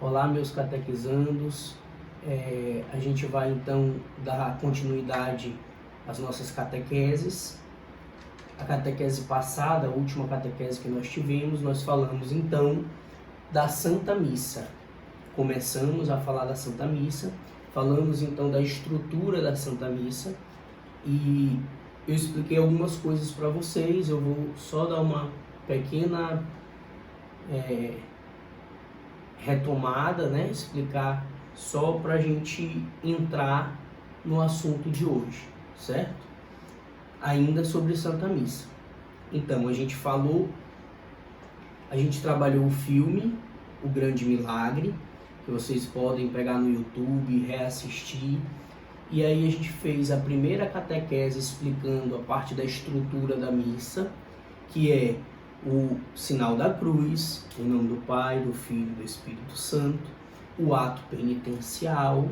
Olá, meus catequizandos. A gente vai então dar continuidade às nossas catequeses. A catequese passada, a última catequese que nós tivemos, nós falamos então da Santa Missa. Começamos a falar da Santa Missa, falamos então da estrutura da Santa Missa e eu expliquei algumas coisas para vocês. Eu vou só dar uma pequena retomada, né? Explicar só para a gente entrar no assunto de hoje, certo? Ainda sobre Santa Missa. Então, a gente trabalhou o filme O Grande Milagre, que vocês podem pegar no YouTube e reassistir. E aí a gente fez a primeira catequese explicando a parte da estrutura da missa, que é o sinal da cruz, em nome do Pai, do Filho e do Espírito Santo, o ato penitencial,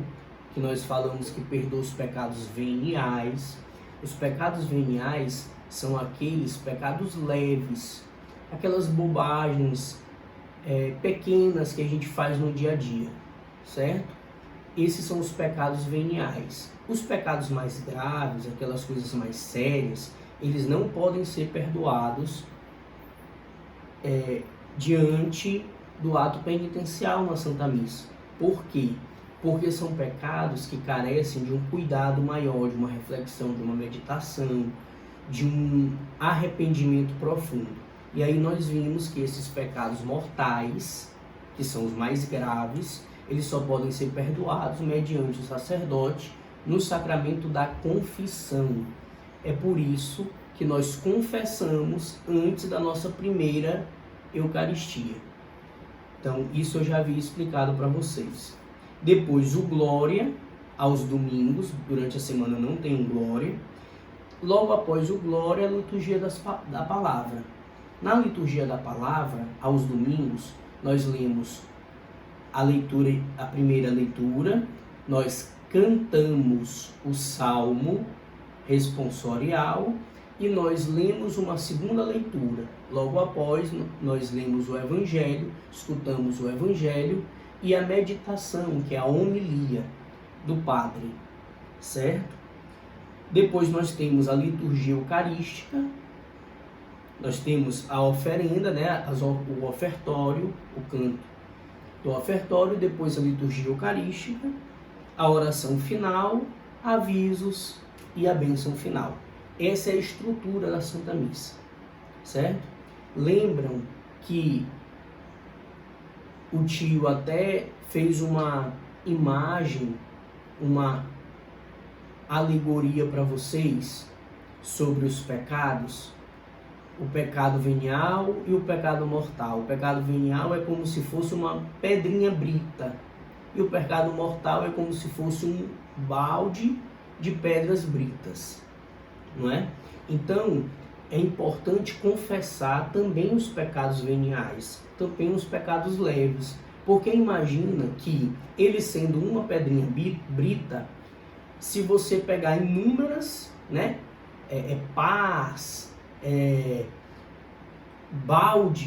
que nós falamos que perdoa os pecados veniais. Os pecados veniais são aqueles pecados leves, aquelas bobagens pequenas que a gente faz no dia a dia, certo? Esses são os pecados veniais. Os pecados mais graves, aquelas coisas mais sérias, eles não podem ser perdoados diante do ato penitencial na Santa Missa. Por quê? Porque são pecados que carecem de um cuidado maior, de uma reflexão, de uma meditação, de um arrependimento profundo. E aí nós vimos que esses pecados mortais, que são os mais graves, eles só podem ser perdoados mediante o sacerdote no sacramento da confissão. É por isso que nós confessamos antes da nossa primeira Eucaristia. Então, isso eu já havia explicado para vocês. Depois, o Glória, aos domingos, durante a semana não tem um Glória. Logo após o Glória, a liturgia da Palavra. Na liturgia da Palavra, aos domingos, nós lemos a primeira leitura, nós cantamos o Salmo responsorial e nós lemos uma segunda leitura. Logo após, nós lemos o Evangelho, escutamos o Evangelho e a meditação, que é a homilia do Padre, certo? Depois nós temos a liturgia eucarística, nós temos a oferenda, né? O ofertório, o canto do ofertório, depois a liturgia eucarística, a oração final, avisos e a bênção final. Essa é a estrutura da Santa Missa, certo? Lembram que o tio até fez uma imagem, uma alegoria para vocês sobre os pecados, o pecado venial e o pecado mortal. O pecado venial é como se fosse uma pedrinha brita e o pecado mortal é como se fosse um balde de pedras britas, não é? Então, é importante confessar também os pecados veniais, também os pecados leves, porque imagina que ele sendo uma pedrinha brita, se você pegar inúmeras, né, pás,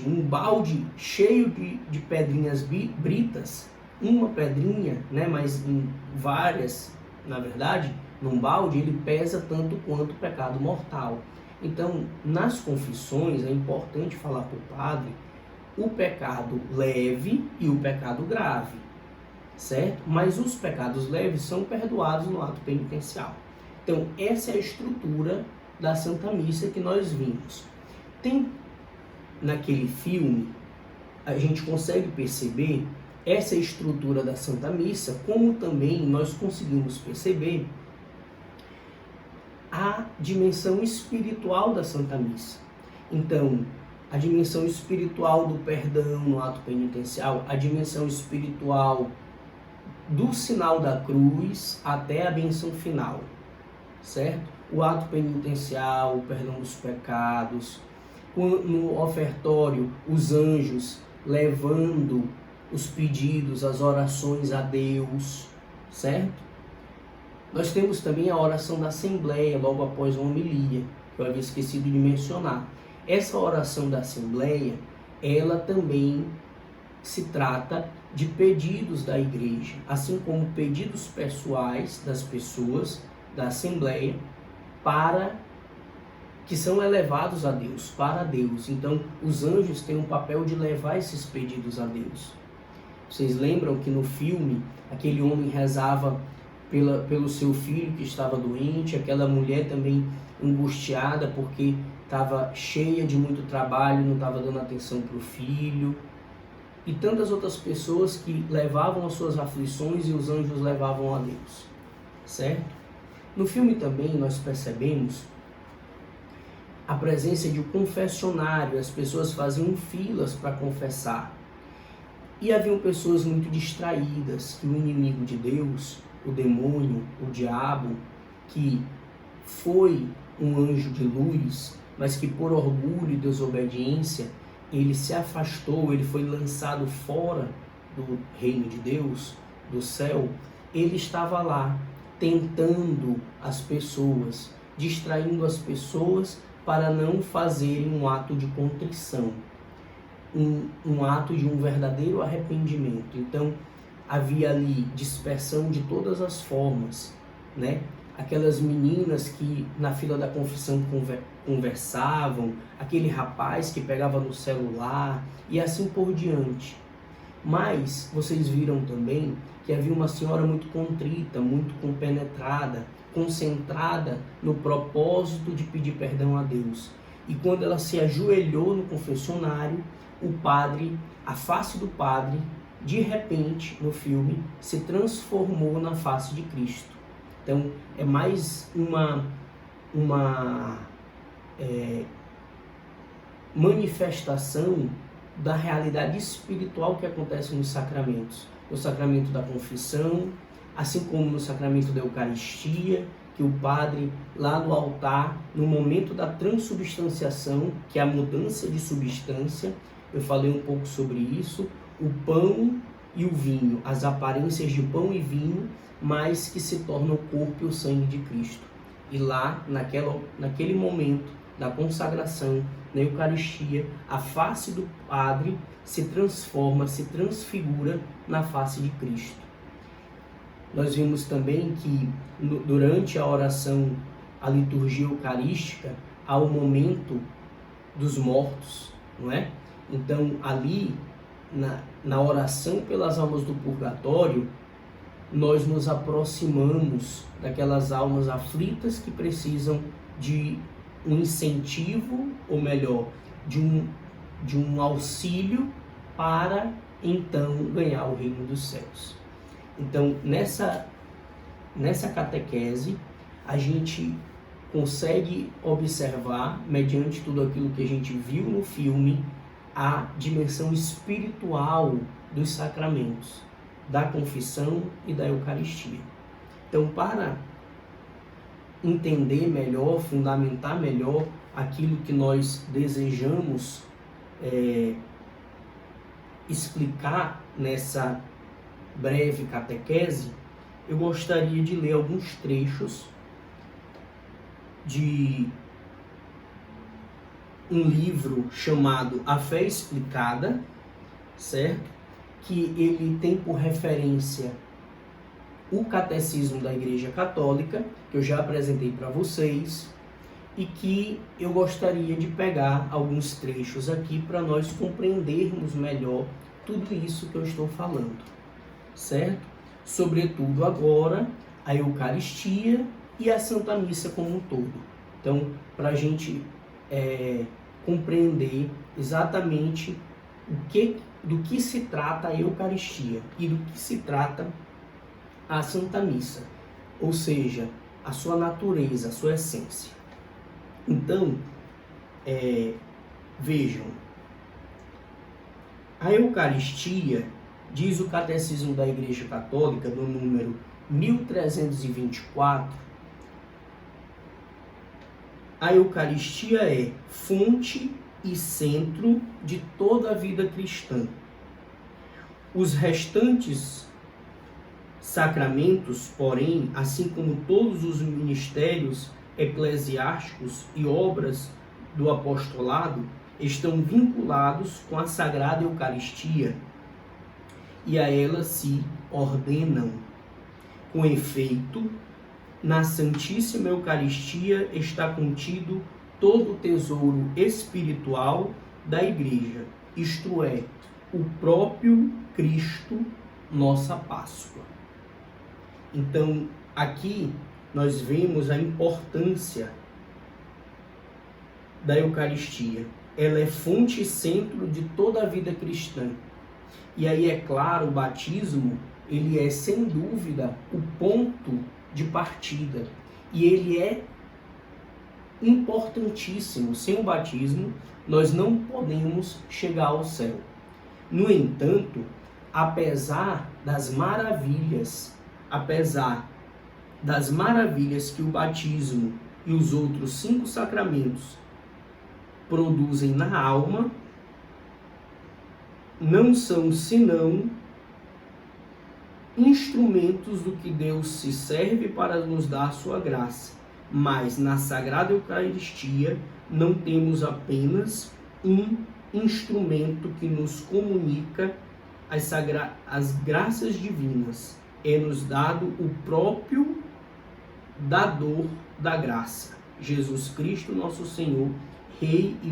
um balde cheio de pedrinhas britas, uma pedrinha, né, mas em várias, na verdade, num balde, ele pesa tanto quanto o pecado mortal. Então, nas confissões, é importante falar para o padre o pecado leve e o pecado grave, certo? Mas os pecados leves são perdoados no ato penitencial. Então, essa é a estrutura da Santa Missa que nós vimos. Tem, naquele filme, a gente consegue perceber essa estrutura da Santa Missa, como também nós conseguimos perceber a dimensão espiritual da Santa Missa. Então, a dimensão espiritual do perdão no ato penitencial, a dimensão espiritual do sinal da cruz até a bênção final, certo? O ato penitencial, o perdão dos pecados, no ofertório, os anjos levando os pedidos, as orações a Deus, certo? Nós temos também a oração da Assembleia, logo após a homilia, que eu havia esquecido de mencionar. Essa oração da Assembleia, ela também se trata de pedidos da igreja, assim como pedidos pessoais das pessoas, da Assembleia, para que são elevados a Deus, para Deus. Então, os anjos têm um papel de levar esses pedidos a Deus. Vocês lembram que no filme, aquele homem rezava pelo seu filho que estava doente, aquela mulher também angustiada porque estava cheia de muito trabalho, não estava dando atenção para o filho, e tantas outras pessoas que levavam as suas aflições e os anjos levavam a Deus, certo? No filme também nós percebemos a presença de um confessionário, as pessoas faziam filas para confessar. E haviam pessoas muito distraídas, que o inimigo de Deus, o demônio, o diabo, que foi um anjo de luz, mas que por orgulho e desobediência, ele se afastou, ele foi lançado fora do reino de Deus, do céu. Ele estava lá, tentando as pessoas, distraindo as pessoas para não fazerem um ato de contrição, um ato de um verdadeiro arrependimento. Então, havia ali dispersão de todas as formas, né? Aquelas meninas que na fila da confissão conversavam, aquele rapaz que pegava no celular e assim por diante. Mas vocês viram também que havia uma senhora muito contrita, muito compenetrada, concentrada no propósito de pedir perdão a Deus. E quando ela se ajoelhou no confessionário, o padre, a face do padre, de repente, no filme, se transformou na face de Cristo. Então, é mais uma manifestação da realidade espiritual que acontece nos sacramentos. No sacramento da confissão, assim como no sacramento da Eucaristia, que o padre, lá no altar, no momento da transubstanciação, que é a mudança de substância, eu falei um pouco sobre isso, o pão e o vinho, as aparências de pão e vinho, mas que se tornam o corpo e o sangue de Cristo. E lá, naquele momento da consagração, na Eucaristia, a face do padre se transforma, se transfigura na face de Cristo. Nós vimos também que durante a oração, a liturgia eucarística, há o momento dos mortos, não é? Então, ali, na oração pelas almas do purgatório, nós nos aproximamos daquelas almas aflitas que precisam de um incentivo, ou melhor, de um auxílio para então ganhar o reino dos céus. Então, nessa catequese, a gente consegue observar, mediante tudo aquilo que a gente viu no filme, a dimensão espiritual dos sacramentos, da confissão e da Eucaristia. Então, para entender melhor, fundamentar melhor aquilo que nós desejamos explicar nessa breve catequese, eu gostaria de ler alguns trechos de um livro chamado A Fé Explicada, certo? Que ele tem por referência o Catecismo da Igreja Católica, que eu já apresentei para vocês, e que eu gostaria de pegar alguns trechos aqui para nós compreendermos melhor tudo isso que eu estou falando, certo? Sobretudo agora, a Eucaristia e a Santa Missa como um todo. Então, para a gente compreender exatamente do que se trata a Eucaristia e do que se trata a Santa Missa, ou seja, a sua natureza, a sua essência. Então, vejam, a Eucaristia, diz o Catecismo da Igreja Católica, no número 1324, a Eucaristia é fonte e centro de toda a vida cristã. Os restantes sacramentos, porém, assim como todos os ministérios eclesiásticos e obras do apostolado, estão vinculados com a Sagrada Eucaristia, e a ela se ordenam. Com efeito, na Santíssima Eucaristia está contido todo o tesouro espiritual da Igreja, isto é, o próprio Cristo, nossa Páscoa. Então, aqui nós vemos a importância da Eucaristia. Ela é fonte e centro de toda a vida cristã. E aí, é claro, o batismo, ele é, sem dúvida, o ponto de partida. E ele é importantíssimo. Sem o batismo, nós não podemos chegar ao céu. No entanto, apesar das maravilhas que o batismo e os outros 5 sacramentos produzem na alma, não são senão instrumentos do que Deus se serve para nos dar sua graça. Mas na Sagrada Eucaristia não temos apenas um instrumento que nos comunica as graças divinas. É-nos dado o próprio dador da graça, Jesus Cristo, nosso Senhor, Rei e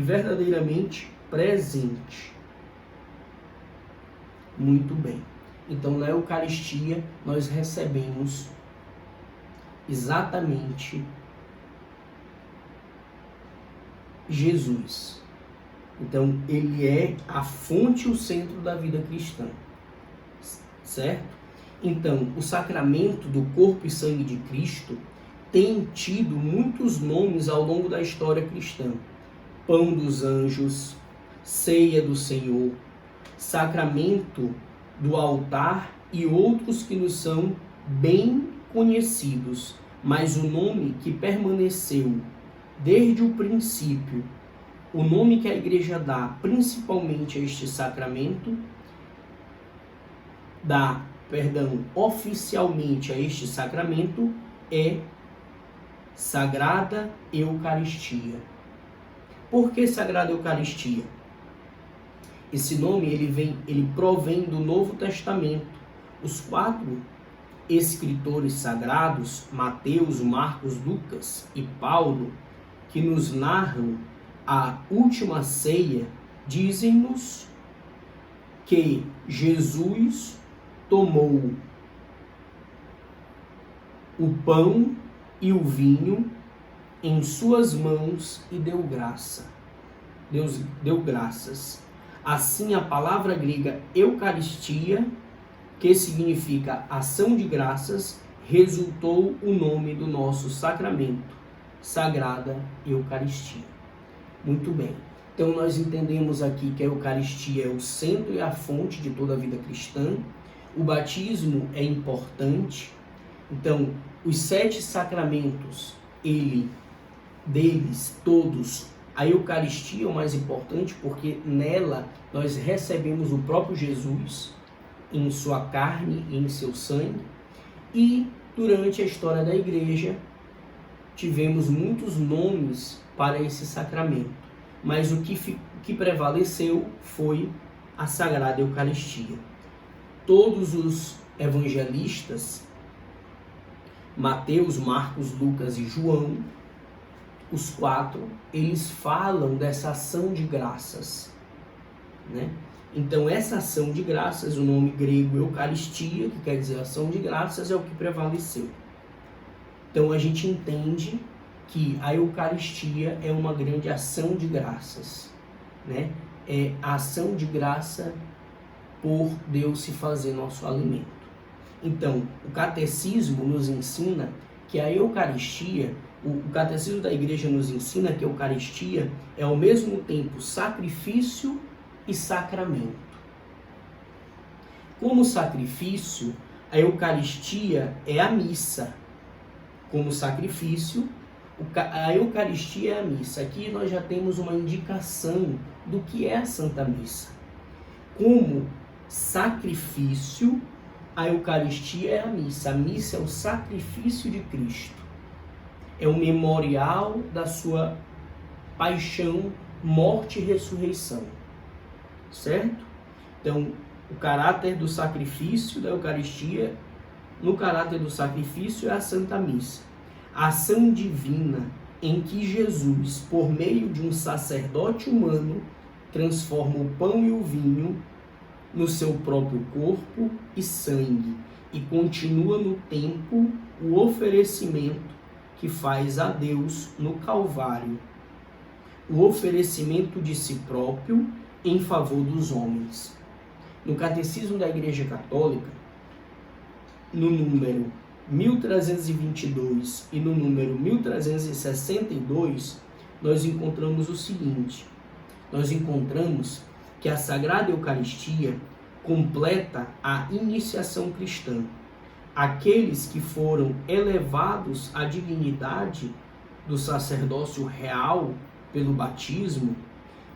verdadeiramente presente. Muito bem. Então, na Eucaristia, nós recebemos exatamente Jesus. Então, ele é a fonte e o centro da vida cristã. Certo? Então, o sacramento do corpo e sangue de Cristo tem tido muitos nomes ao longo da história cristã. Pão dos anjos, ceia do Senhor, sacramento do altar e outros que nos são bem conhecidos, mas o nome que permaneceu desde o princípio, o nome que a Igreja dá principalmente a este sacramento, oficialmente a este sacramento, é Sagrada Eucaristia. Por que Sagrada Eucaristia? Esse nome ele provém do Novo Testamento. Os 4 escritores sagrados, Mateus, Marcos, Lucas e Paulo, que nos narram a última ceia, dizem-nos que Jesus tomou o pão e o vinho em suas mãos e deu graça. Deus deu graças. Assim, a palavra grega Eucaristia, que significa ação de graças, resultou o nome do nosso sacramento, Sagrada Eucaristia. Muito bem. Então, nós entendemos aqui que a Eucaristia é o centro e a fonte de toda a vida cristã. O batismo é importante. Então, os 7 sacramentos, deles todos, a Eucaristia é o mais importante, porque nela nós recebemos o próprio Jesus em sua carne e em seu sangue. E durante a história da Igreja tivemos muitos nomes para esse sacramento, mas o que prevaleceu foi a Sagrada Eucaristia. Todos os evangelistas, Mateus, Marcos, Lucas e João, os 4, eles falam dessa ação de graças, né? Então, essa ação de graças, o nome grego Eucaristia, que quer dizer ação de graças, é o que prevaleceu. Então, a gente entende que a Eucaristia é uma grande ação de graças, né? É a ação de graça por Deus se fazer nosso alimento. Então, o catecismo nos ensina que a Eucaristia, o catecismo da Igreja nos ensina que a Eucaristia é ao mesmo tempo sacrifício e sacramento. Como sacrifício, a Eucaristia é a missa. Como sacrifício, a Eucaristia é a missa. Aqui nós já temos uma indicação do que é a Santa Missa. Como sacrifício, a Eucaristia é a missa. A missa é o sacrifício de Cristo. É o memorial da sua paixão, morte e ressurreição. Certo? Então, o caráter do sacrifício da Eucaristia, no caráter do sacrifício é a Santa Missa. A ação divina em que Jesus, por meio de um sacerdote humano, transforma o pão e o vinho no seu próprio corpo e sangue e continua no tempo o oferecimento que faz a Deus no Calvário, o oferecimento de si próprio em favor dos homens. No Catecismo da Igreja Católica, no número 1322 e no número 1362, nós encontramos o seguinte: nós encontramos que a Sagrada Eucaristia completa a iniciação cristã. Aqueles que foram elevados à dignidade do sacerdócio real pelo batismo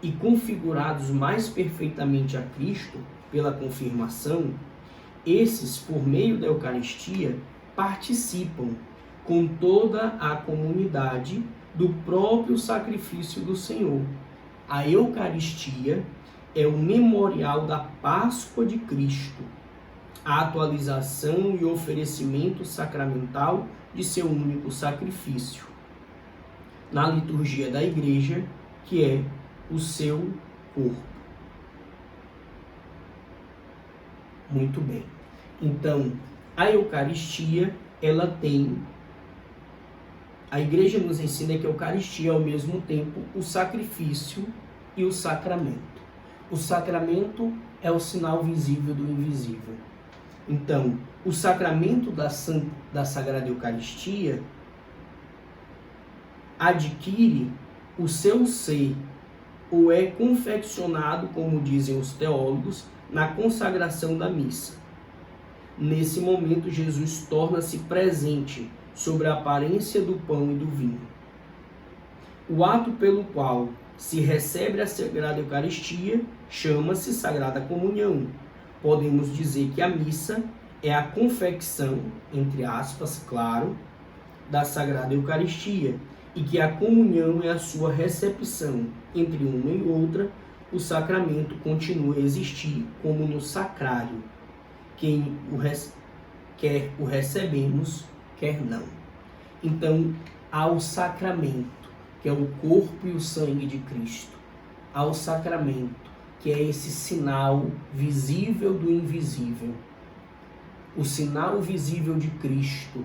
e configurados mais perfeitamente a Cristo pela confirmação, esses, por meio da Eucaristia, participam com toda a comunidade do próprio sacrifício do Senhor. A Eucaristia é o memorial da Páscoa de Cristo, a atualização e oferecimento sacramental de seu único sacrifício, na liturgia da Igreja, que é o seu corpo. Muito bem. Então, a Eucaristia, a Igreja nos ensina que a Eucaristia é ao mesmo tempo o sacrifício e o sacramento. O sacramento é o sinal visível do invisível. Então, o sacramento da Sagrada Eucaristia adquire o seu ser, ou é confeccionado, como dizem os teólogos, na consagração da missa. Nesse momento, Jesus torna-se presente sobre a aparência do pão e do vinho. O ato pelo qual se recebe a Sagrada Eucaristia chama-se Sagrada Comunhão. Podemos dizer que a missa é a confecção, entre aspas, claro, da Sagrada Eucaristia, e que a comunhão é a sua recepção. Entre uma e outra, o sacramento continua a existir como no sacrário. Quer o recebemos, quer não. Então, há o sacramento, que é o corpo e o sangue de Cristo. Há o sacramento, que é esse sinal visível do invisível. O sinal visível de Cristo,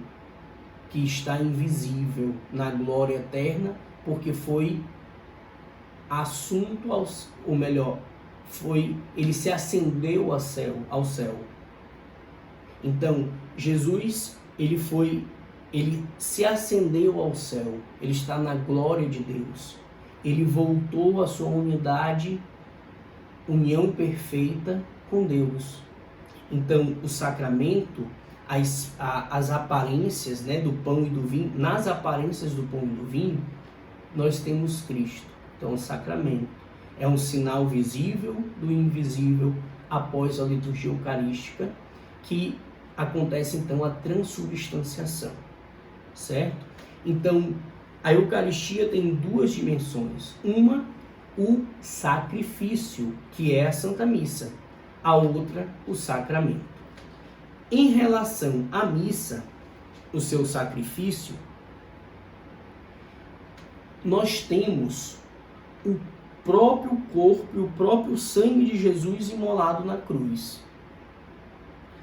que está invisível na glória eterna, porque foi assunto ele se ascendeu ao céu. Então, Jesus, ele se ascendeu ao céu, ele está na glória de Deus. Ele voltou à sua união perfeita com Deus. Então, o sacramento, as aparências, né, do pão e do vinho, nas aparências do pão e do vinho, nós temos Cristo. Então, o sacramento é um sinal visível do invisível após a liturgia eucarística, que acontece então a transubstanciação, certo? Então, a Eucaristia tem duas dimensões. Uma, o sacrifício, que é a Santa Missa. A outra, o sacramento. Em relação à missa, o seu sacrifício, nós temos o próprio corpo e o próprio sangue de Jesus imolado na cruz.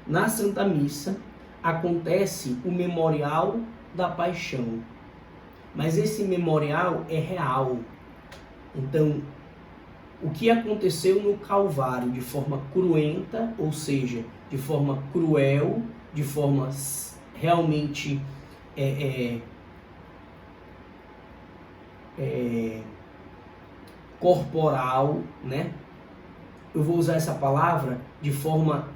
Na Santa Missa acontece o memorial da paixão, mas esse memorial é real. Então, o que aconteceu no Calvário de forma cruenta, ou seja, de forma cruel, de forma realmente corporal, né? Eu vou usar essa palavra de forma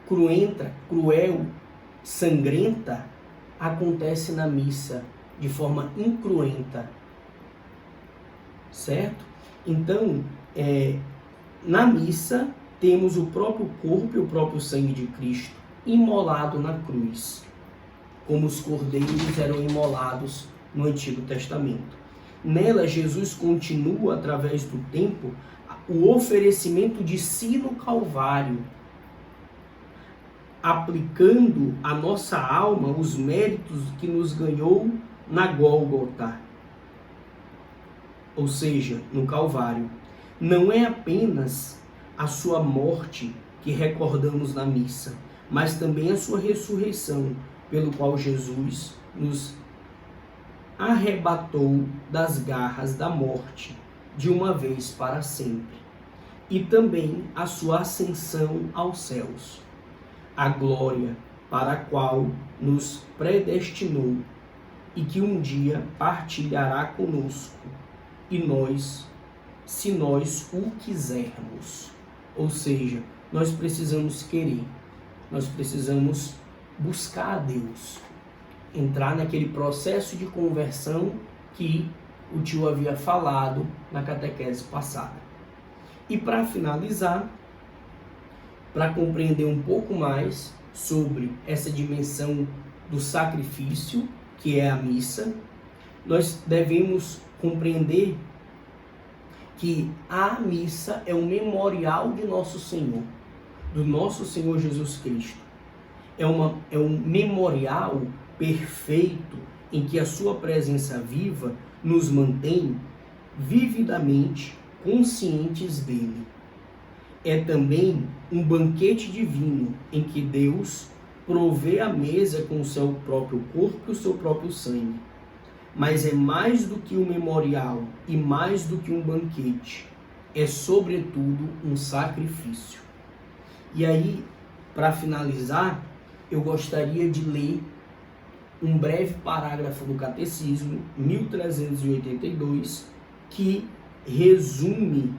cruenta, cruel, sangrenta, acontece na missa de forma incruenta, certo? Então, na missa temos o próprio corpo e o próprio sangue de Cristo imolado na cruz, como os cordeiros eram imolados no Antigo Testamento. Nela, Jesus continua, através do tempo, o oferecimento de si no Calvário, aplicando à nossa alma os méritos que nos ganhou na Gólgota, ou seja, no Calvário. Não é apenas a sua morte que recordamos na missa, mas também a sua ressurreição, pelo qual Jesus nos arrebatou das garras da morte, de uma vez para sempre, e também a sua ascensão aos céus, a glória para a qual nos predestinou e que um dia partilhará conosco, e nós, se nós o quisermos. Ou seja, nós precisamos querer, nós precisamos buscar a Deus, entrar naquele processo de conversão que o tio havia falado na catequese passada. E para finalizar, para compreender um pouco mais sobre essa dimensão do sacrifício, que é a missa, nós devemos compreender que a missa é um memorial de nosso Senhor, do nosso Senhor Jesus Cristo. É um memorial perfeito em que a sua presença viva nos mantém vividamente conscientes dele. É também um banquete divino em que Deus provê a mesa com o seu próprio corpo e o seu próprio sangue. Mas é mais do que um memorial e mais do que um banquete. É, sobretudo, um sacrifício. E aí, para finalizar, eu gostaria de ler um breve parágrafo do Catecismo, 1382, que resume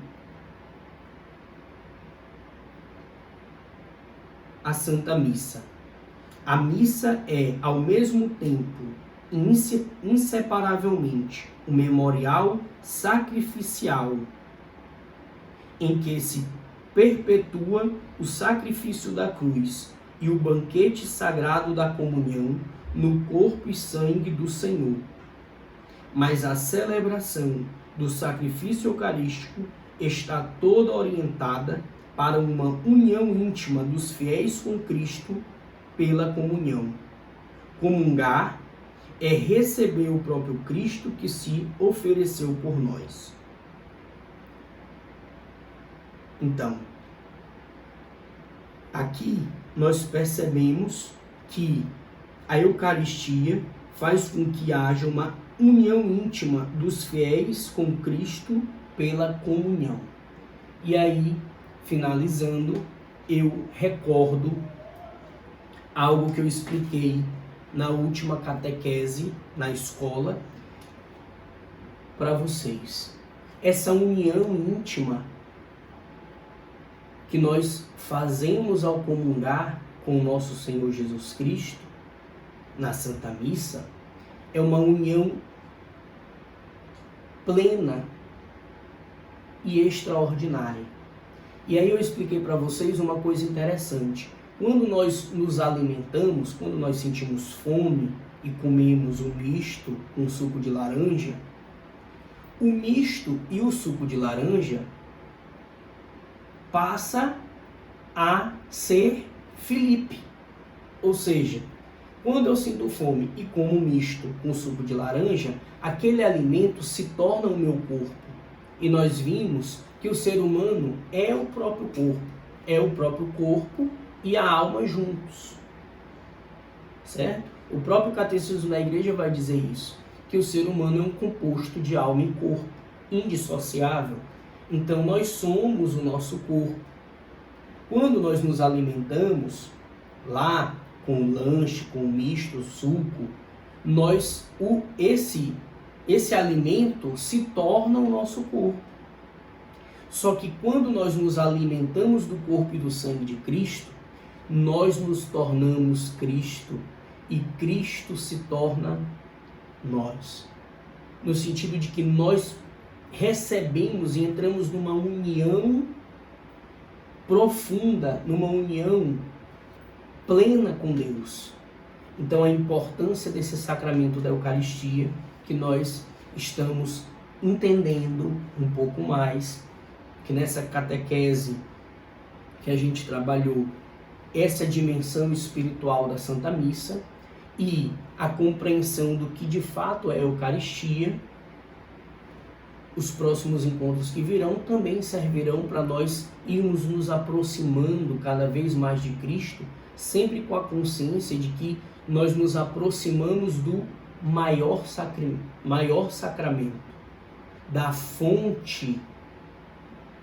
a Santa Missa. A missa é, ao mesmo tempo, inseparavelmente, o memorial sacrificial em que se perpetua o sacrifício da cruz e o banquete sagrado da comunhão no corpo e sangue do Senhor. Mas a celebração do sacrifício eucarístico está toda orientada para uma união íntima dos fiéis com Cristo pela comunhão. Comungar é receber o próprio Cristo que se ofereceu por nós. Então, aqui nós percebemos que a Eucaristia faz com que haja uma união íntima dos fiéis com Cristo pela comunhão. E aí, finalizando, eu recordo algo que eu expliquei na última catequese na escola para vocês. Essa união íntima que nós fazemos ao comungar com o nosso Senhor Jesus Cristo na Santa Missa é uma união plena e extraordinária. E aí eu expliquei para vocês uma coisa interessante. Quando nós nos alimentamos, quando nós sentimos fome e comemos o misto com suco de laranja, o misto e o suco de laranja passa a ser Felipe. Ou seja, quando eu sinto fome e como misto com suco de laranja, aquele alimento se torna o meu corpo. E nós vimos que o ser humano é o próprio corpo. É o próprio corpo e a alma juntos. Certo? O próprio Catecismo da Igreja vai dizer isso, que o ser humano é um composto de alma e corpo, indissociável. Então nós somos o nosso corpo. Quando nós nos alimentamos, lá com o lanche, com o misto, o suco, esse alimento se torna o nosso corpo. Só que quando nós nos alimentamos do corpo e do sangue de Cristo, nós nos tornamos Cristo e Cristo se torna nós. No sentido de que nós recebemos e entramos numa união profunda, numa união plena com Deus. Então a importância desse sacramento da Eucaristia, que nós estamos entendendo um pouco mais, que nessa catequese que a gente trabalhou essa dimensão espiritual da Santa Missa e a compreensão do que de fato é a Eucaristia, os próximos encontros que virão também servirão para nós irmos nos aproximando cada vez mais de Cristo, sempre com a consciência de que nós nos aproximamos do maior sacramento, da fonte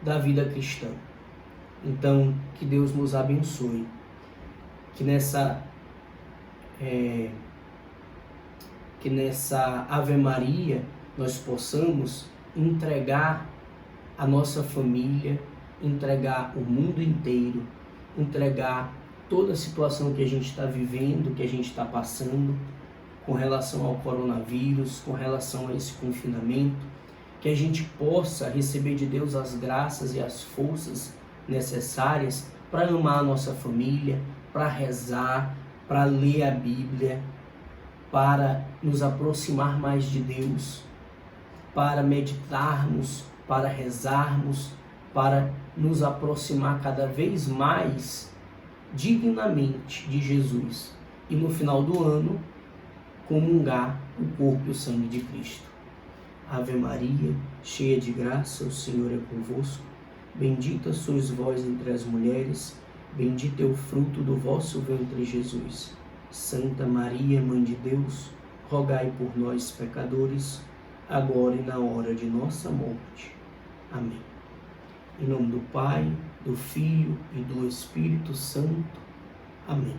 da vida cristã. Então, que Deus nos abençoe, que nessa Ave Maria nós possamos entregar a nossa família, entregar o mundo inteiro, entregar toda a situação que a gente está vivendo, que a gente está passando com relação ao coronavírus, com relação a esse confinamento, que a gente possa receber de Deus as graças e as forças necessárias para amar a nossa família, para rezar, para ler a Bíblia, para nos aproximar mais de Deus, para meditarmos, para rezarmos, para nos aproximar cada vez mais dignamente de Jesus e no final do ano comungar o corpo e o sangue de Cristo. Ave Maria, cheia de graça, o Senhor é convosco. Bendita sois vós entre as mulheres, bendito é o fruto do vosso ventre, Jesus. Santa Maria, Mãe de Deus, rogai por nós, pecadores, agora e na hora de nossa morte. Amém. Em nome do Pai, do Filho e do Espírito Santo. Amém.